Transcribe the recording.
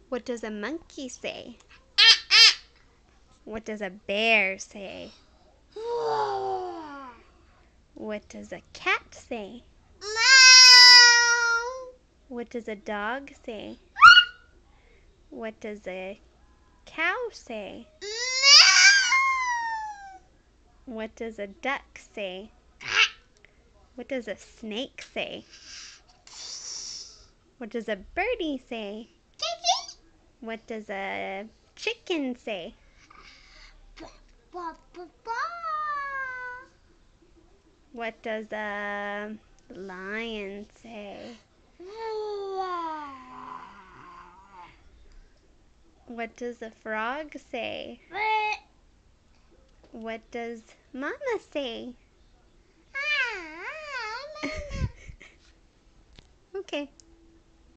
What does a monkey say? What does a bear say? What does a cat say? What does a dog say? What does a cow say? What does a duck say? What does a snake say? What does a birdie say? What does a chicken say? What does a lion say? What does a frog say? What does Mama say? Okay.